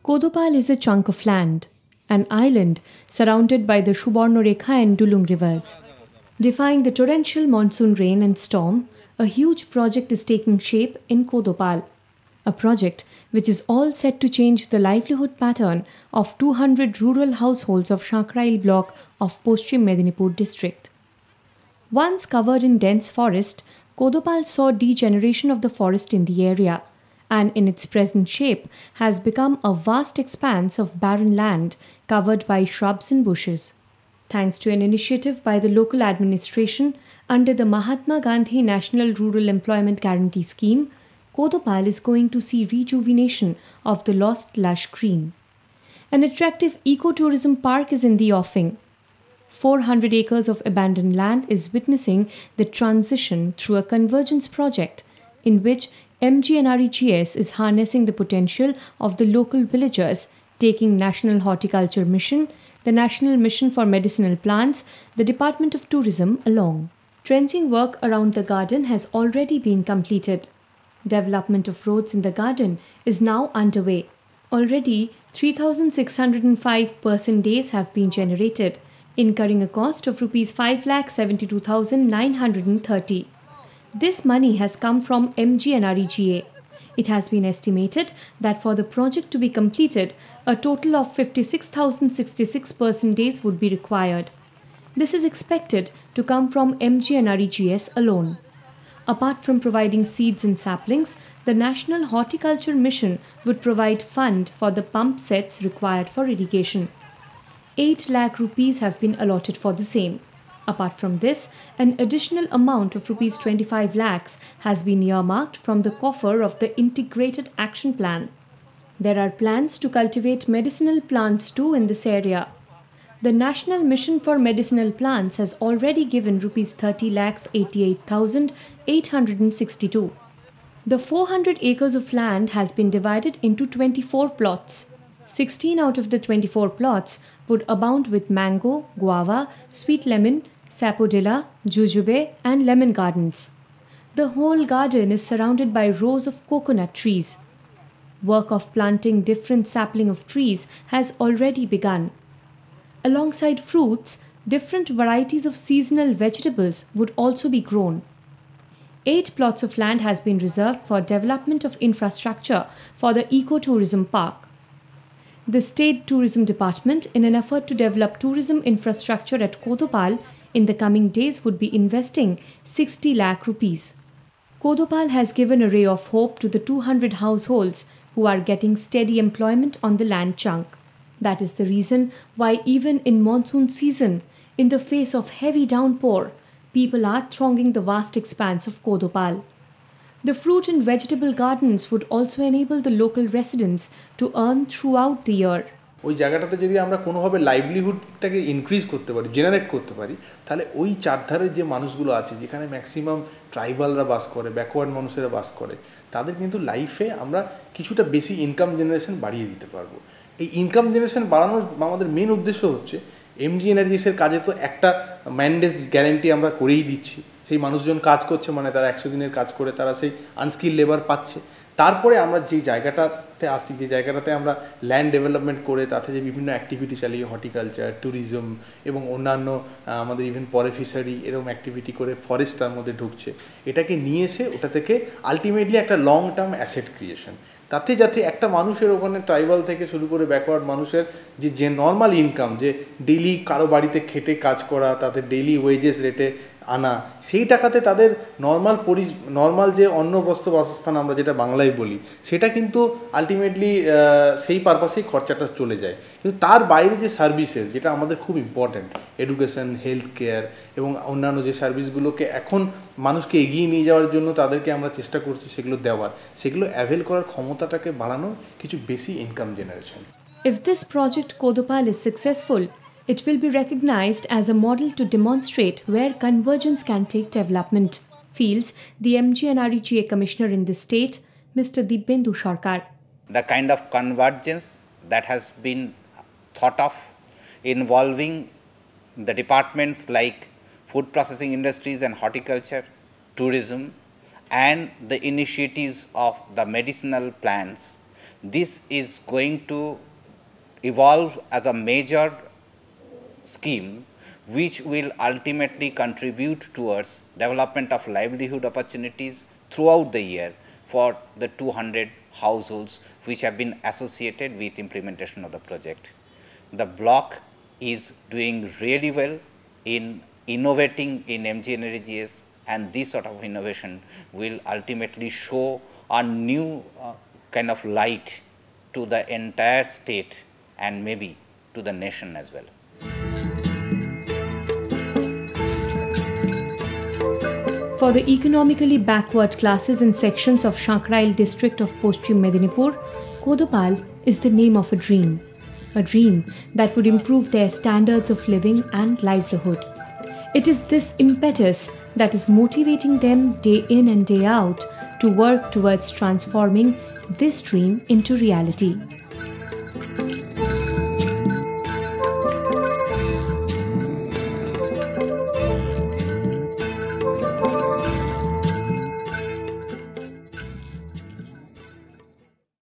Kodopal is a chunk of land, an island surrounded by the Subarnarekha and Dulung rivers. Defying the torrential monsoon rain and storm, a huge project is taking shape in Kodopal, a project which is all set to change the livelihood pattern of 200 rural households of Sankrail Block of Paschim Medinipur District. Once covered in dense forest, Kodopal saw degeneration of the forest in the area, and in its present shape has become a vast expanse of barren land covered by shrubs and bushes. Thanks to an initiative by the local administration under the Mahatma Gandhi National Rural Employment Guarantee Scheme, Kodopal is going to see rejuvenation of the lost lush green. An attractive ecotourism park is in the offing. 400 acres of abandoned land is witnessing the transition through a convergence project in which MGNREGS is harnessing the potential of the local villagers, taking National Horticulture Mission, the National Mission for Medicinal Plants, the Department of Tourism along. Trenching work around the garden has already been completed. Development of roads in the garden is now underway. Already, 3,605 person days have been generated, incurring a cost of Rs 5,72,930. This money has come from MGNREGA. It has been estimated that for the project to be completed, a total of 56,066 person days would be required. This is expected to come from MGNREGS alone. Apart from providing seeds and saplings, the National Horticulture Mission would provide fund for the pump sets required for irrigation. 8 lakh rupees have been allotted for the same. Apart from this, an additional amount of Rs 25 lakhs has been earmarked from the coffer of the Integrated Action Plan. There are plans to cultivate medicinal plants too in this area. The National Mission for Medicinal Plants has already given Rs 30,88,862. The 400 acres of land has been divided into 24 plots. 16 out of the 24 plots would abound with mango, guava, sweet lemon, sapodilla, jujube and lemon gardens. The whole garden is surrounded by rows of coconut trees. Work of planting different sapling of trees has already begun. Alongside fruits, different varieties of seasonal vegetables would also be grown. 8 plots of land has been reserved for development of infrastructure for the ecotourism park. The State Tourism Department, in an effort to develop tourism infrastructure at Kodopal, in the coming days would be investing 60 lakh rupees. Kodopal has given a ray of hope to the 200 households who are getting steady employment on the land chunk. That is the reason why even in monsoon season, in the face of heavy downpour, people are thronging the vast expanse of Kodopal. The fruit and vegetable gardens would also enable the local residents to earn throughout the year. ওই জায়গাটাতে যদি আমরা কোনোভাবে লাইভলিহুডটাকে increase করতে পারি, generate করতে পারি, তাহলে ওই চারধারের যে মানুষগুলো আছে যেখানে ম্যাক্সিমাম ট্রাইবালরা বাস করে, ব্যাকওয়ার্ড মানুষেরা বাস করে, তাদের কিন্তু লাইফে আমরা কিছুটা বেশি ইনকাম জেনারেশন বাড়িয়ে দিতে পারবো। এই ইনকাম জেনারেশন বাড়ানোর আমাদের মেন উদ্দেশ্য হচ্ছে MGNREGSের কাজে তো একটা ম্যান্ডেজ গ্যারান্টি আমরা করেই দিচ্ছি। সেই মানুষজন কাজ করছে মানে তারা 100 দিনের কাজ করে তারা সেই আনস্কিল লেবার পাচ্ছে। তারপরে আমরা যে জায়গাটাতে আসছি, যে জায়গাটাতে আমরা ল্যান্ড ডেভেলপমেন্ট করে তাতে যে বিভিন্ন অ্যাক্টিভিটি চালিয়ে হর্টিকালচার, ট্যুরিজম এবং অন্যান্য আমাদের ইভেন পরে ফিশারি এরকম অ্যাক্টিভিটি করে ফরেস্ট তার মধ্যে ঢুকছে, এটাকে নিয়ে এসে ওটা থেকে আলটিমেটলি একটা লং টার্ম অ্যাসেট ক্রিয়েশন, তাতে যাতে একটা মানুষের ওখানে ট্রাইবাল থেকে শুরু করে ব্যাকওয়ার্ড মানুষের যে নর্মাল ইনকাম, যে ডেইলি কারো বাড়িতে খেটে কাজ করা, তাদের ডেইলি ওয়েজেস রেটে আনা, সেই টাকাতে তাদের নর্মাল যে অন্ন বস্ত্র বাসস্থান আমরা যেটা বাংলায় বলি, সেটা কিন্তু আলটিমেটলি সেই পারপাসেই খরচাটা চলে যায়। কিন্তু তার বাইরে যে সার্ভিসেস, যেটা আমাদের খুব ইম্পর্ট্যান্ট, এডুকেশন, হেলথ কেয়ার এবং অন্যান্য যে সার্ভিসগুলোকে এখন মানুষকে এগিয়ে নিয়ে যাওয়ার জন্য তাদেরকে আমরা চেষ্টা করছি সেগুলো দেওয়ার, সেগুলো অ্যাভেল করার ক্ষমতাটাকে বাড়ানোর কিছু বেশি income generation. If this project Kodopal is successful, it will be recognized as a model to demonstrate where convergence can take development, feels the MGNREGA Commissioner in the state, Mr. Dibyendu Sarkar. The kind of convergence that has been thought of involving the departments like food processing industries and horticulture, tourism, and the initiatives of the medicinal plants, this is going to evolve as a major scheme which will ultimately contribute towards development of livelihood opportunities throughout the year for the 200 households which have been associated with implementation of the project. The block is doing really well in innovating in MGNREGS, and this sort of innovation will ultimately show a new kind of light to the entire state and maybe to the nation as well. For the economically backward classes and sections of Sankrail district of Paschim Medinipur, Kodopal is the name of a dream that would improve their standards of living and livelihood. It is this impetus that is motivating them day in and day out to work towards transforming this dream into reality.